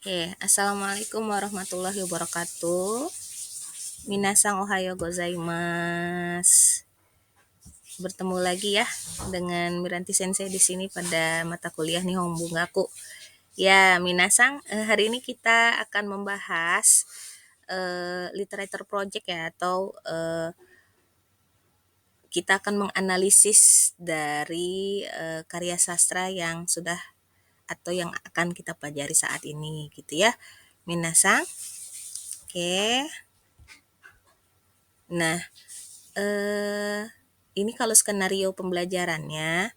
Oke, assalamualaikum warahmatullahi wabarakatuh. Minasang ohayo gozaimasu. Bertemu lagi ya dengan Miranti Sensei di sini pada mata kuliah Nihon Bungaku. Ya, minasang, hari ini kita akan membahas literature project ya atau kita akan menganalisis dari karya sastra yang sudah atau yang akan kita pelajari saat ini gitu ya. Minasang. Oke. Nah, ini kalau skenario pembelajarannya,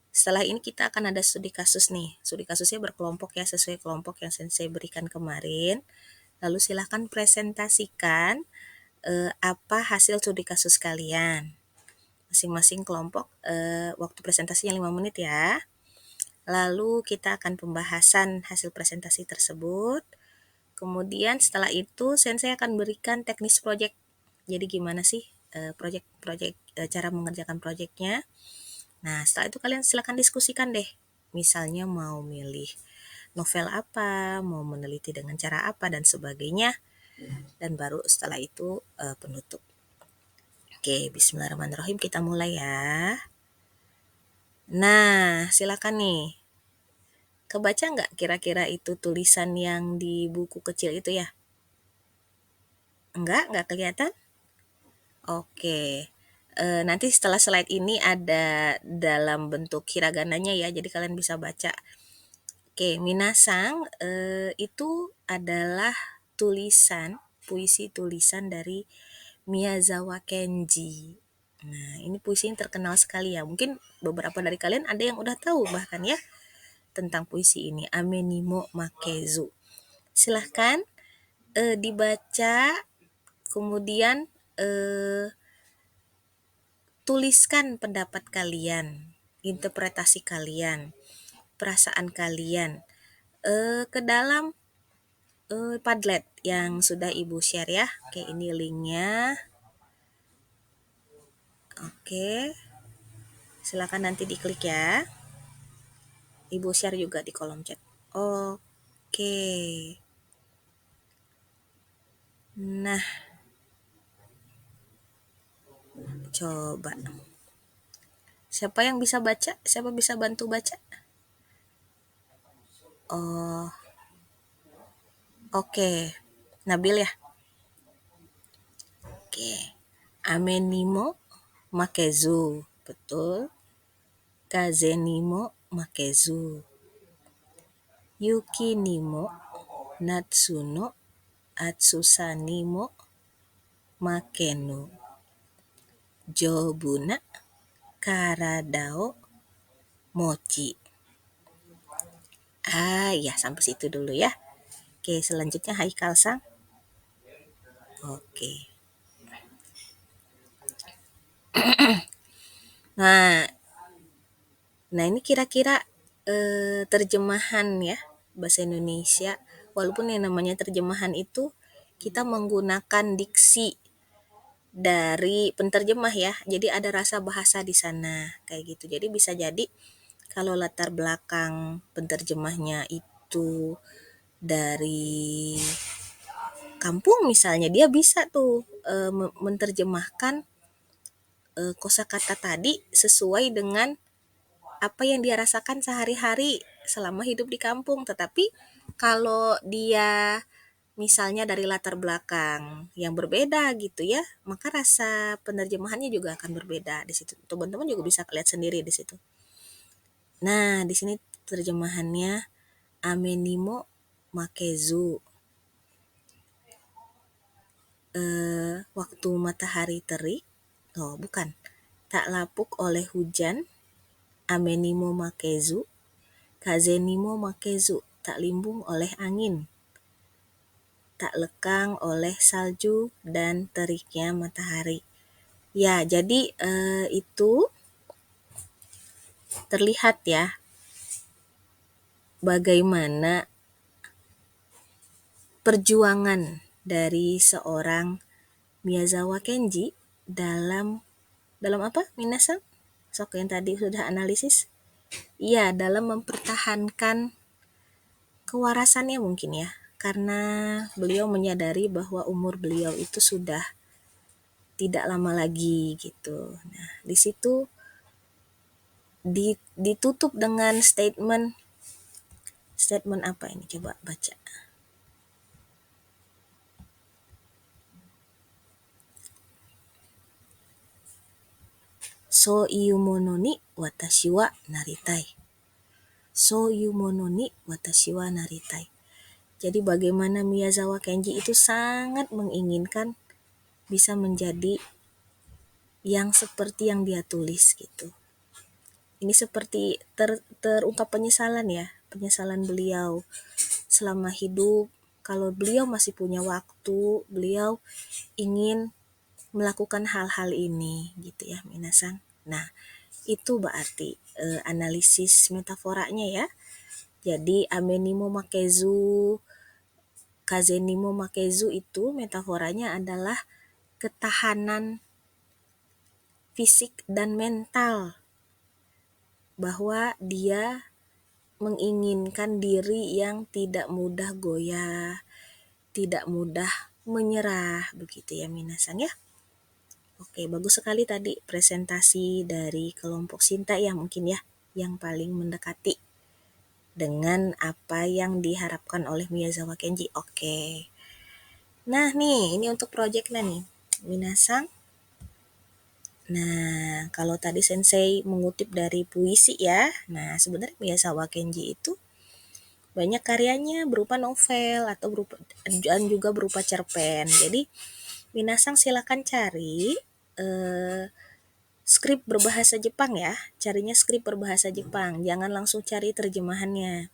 setelah ini kita akan ada studi kasus nih. Studi kasusnya berkelompok ya, sesuai kelompok yang Sensei berikan kemarin. Lalu silahkan presentasikan apa hasil studi kasus kalian. Masing-masing kelompok waktu presentasinya 5 menit ya. Lalu kita akan pembahasan hasil presentasi tersebut. Kemudian setelah itu Sensei akan berikan teknis project. Jadi gimana sih cara mengerjakan projectnya. Nah, setelah itu kalian silakan diskusikan deh. Misalnya mau milih novel apa, mau meneliti dengan cara apa, dan sebagainya. Dan baru setelah itu penutup. Oke, bismillahirrahmanirrahim. Kita mulai ya. Nah, silakan nih. Kebaca nggak kira-kira itu tulisan yang di buku kecil itu ya? Nggak kelihatan? Oke. Nanti setelah slide ini ada dalam bentuk hiragananya ya, jadi kalian bisa baca. Oke, minasang itu adalah puisi tulisan dari Miyazawa Kenji. Nah, ini puisi yang terkenal sekali ya. Mungkin beberapa dari kalian ada yang udah tahu bahkan ya tentang puisi ini, Ame ni mo Makezu. Silahkan dibaca, kemudian tuliskan pendapat kalian, interpretasi kalian, perasaan kalian ke dalam Padlet yang sudah Ibu share ya. Oke, ini linknya. Oke, silakan nanti diklik ya. Ibu share juga di kolom chat. Oke. Nah, coba. Siapa yang bisa baca? Siapa bisa bantu baca? Oh, oke. Nabil ya? Oke. Amenimo Makezu. Betul. Kaze ni mo Makezu. Yuki ni mo Natsu no Atsusa ni mo Makeno. Jobuna Karada o Mochi. Ya sampai situ dulu ya. Oke, selanjutnya Haikal Sang. Oke. Nah ini kira-kira terjemahan ya bahasa Indonesia. Walaupun yang namanya terjemahan itu kita menggunakan diksi dari penterjemah ya. Jadi ada rasa bahasa di sana kayak gitu. Jadi bisa jadi kalau latar belakang penterjemahnya itu dari kampung misalnya, dia bisa tuh menerjemahkan kosakata tadi sesuai dengan apa yang dia rasakan sehari-hari selama hidup di kampung. Tetapi kalau dia misalnya dari latar belakang yang berbeda gitu ya, maka rasa penerjemahannya juga akan berbeda di situ. Teman-teman juga bisa lihat sendiri di situ. Nah, di sini terjemahannya Amenimo Makezu. Waktu matahari terik. Oh, bukan. Tak lapuk oleh hujan. Amenimo Makezu. Kazenimo Makezu. Tak limbung oleh angin. Tak lekang oleh salju dan teriknya matahari. Ya, jadi itu terlihat ya bagaimana perjuangan dari seorang Miyazawa Kenji dalam apa? Minasang? Sok yang tadi sudah analisis. Iya, dalam mempertahankan kewarasannya mungkin ya, karena beliau menyadari bahwa umur beliau itu sudah tidak lama lagi gitu. Nah, di situ ditutup dengan statement apa ini, coba baca. So iu mono ni watashi wa naritai. So iu mono ni watashi wa naritai. Jadi bagaimana Miyazawa Kenji itu sangat menginginkan bisa menjadi yang seperti yang dia tulis gitu. Ini seperti terungkap penyesalan ya, penyesalan beliau selama hidup. Kalau beliau masih punya waktu, beliau ingin melakukan hal-hal ini gitu ya, minasan. Nah, itu berarti analisis metaforanya ya. Jadi amenimo makezu, kazenimo makezu itu metaforanya adalah ketahanan fisik dan mental, bahwa dia menginginkan diri yang tidak mudah goyah, tidak mudah menyerah, begitu ya minasan ya. Oke, bagus sekali tadi presentasi dari kelompok Sinta ya mungkin ya, yang paling mendekati dengan apa yang diharapkan oleh Miyazawa Kenji. Oke. Nah nih, ini untuk proyeknya nih, minasan. Nah, kalau tadi Sensei mengutip dari puisi ya, nah sebenarnya Miyazawa Kenji itu banyak karyanya berupa novel atau berupa dan juga berupa cerpen. Jadi minasan silakan cari skrip berbahasa Jepang ya. Carinya skrip berbahasa Jepang, jangan langsung cari terjemahannya.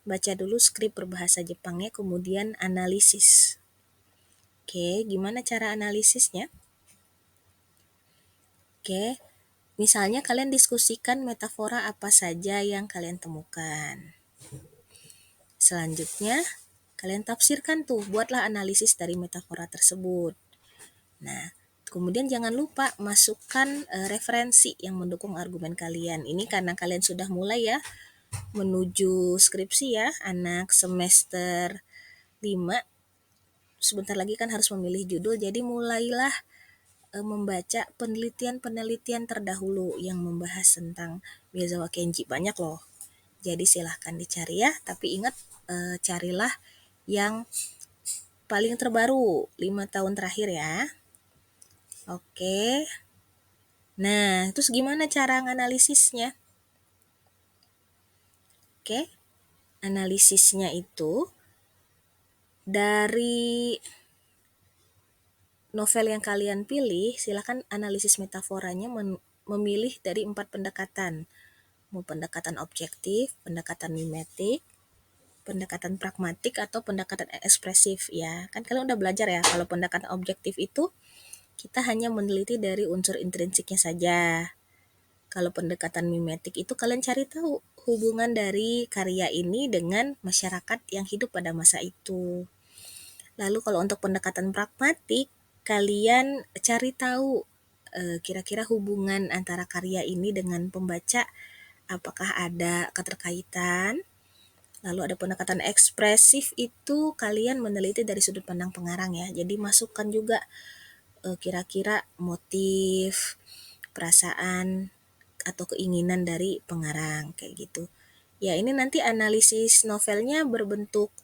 Baca dulu skrip berbahasa Jepangnya, kemudian analisis. Oke, gimana cara analisisnya? Oke, misalnya kalian diskusikan metafora apa saja yang kalian temukan. Selanjutnya, kalian tafsirkan tuh, buatlah analisis dari metafora tersebut. Nah, kemudian jangan lupa masukkan referensi yang mendukung argumen kalian. Ini karena kalian sudah mulai ya menuju skripsi ya, anak semester 5. Sebentar lagi kan harus memilih judul, jadi mulailah membaca penelitian-penelitian terdahulu yang membahas tentang Miyazawa Kenji. Banyak loh. Jadi silahkan dicari ya, tapi ingat carilah yang paling terbaru 5 tahun terakhir ya. Oke. Nah, terus gimana cara analisisnya? Oke. Analisisnya itu dari novel yang kalian pilih, silakan analisis metaforanya memilih dari 4 pendekatan. Mau pendekatan objektif, pendekatan mimetik, pendekatan pragmatik, atau pendekatan ekspresif ya. Kan kalian udah belajar ya, kalau pendekatan objektif itu kita hanya meneliti dari unsur intrinsiknya saja. Kalau pendekatan mimetik itu kalian cari tahu hubungan dari karya ini dengan masyarakat yang hidup pada masa itu. Lalu kalau untuk pendekatan pragmatik, kalian cari tahu kira-kira hubungan antara karya ini dengan pembaca, apakah ada keterkaitan. Lalu ada pendekatan ekspresif, itu kalian meneliti dari sudut pandang pengarang ya. Jadi masukkan juga kira-kira motif, perasaan, atau keinginan dari pengarang kayak gitu. Ya, ini nanti analisis novelnya berbentuk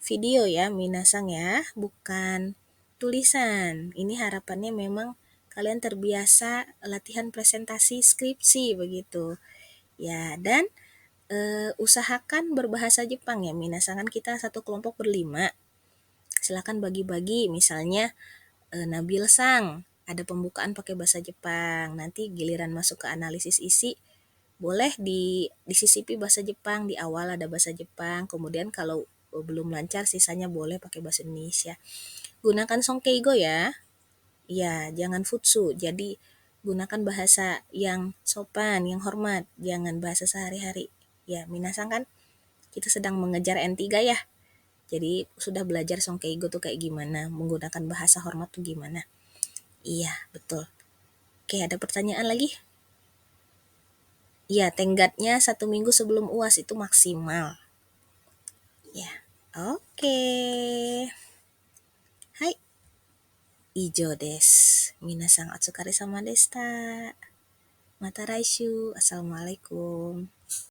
video ya, minasang ya, bukan tulisan. Ini harapannya memang kalian terbiasa latihan presentasi skripsi begitu. Ya, dan usahakan berbahasa Jepang ya, minasangan kita satu kelompok berlima. Silakan bagi-bagi, misalnya Nabil Sang ada pembukaan pakai bahasa Jepang. Nanti giliran masuk ke analisis isi, boleh disisipi bahasa Jepang, di awal ada bahasa Jepang, kemudian kalau belum lancar sisanya boleh pakai bahasa Indonesia. Gunakan Sonkeigo ya. Ya, jangan futsu. Jadi gunakan bahasa yang sopan, yang hormat, jangan bahasa sehari-hari. Ya, minasan kan kita sedang mengejar N3 ya. Jadi sudah belajar Sonkeigo tuh kayak gimana, menggunakan bahasa hormat tuh gimana. Iya, betul. Oke, ada pertanyaan lagi? Iya, tenggatnya 1 minggu sebelum UAS itu maksimal. Ya, oke. Hai, ijo desu. Minasang otsukare sama desta. Mata raishu. Assalamualaikum.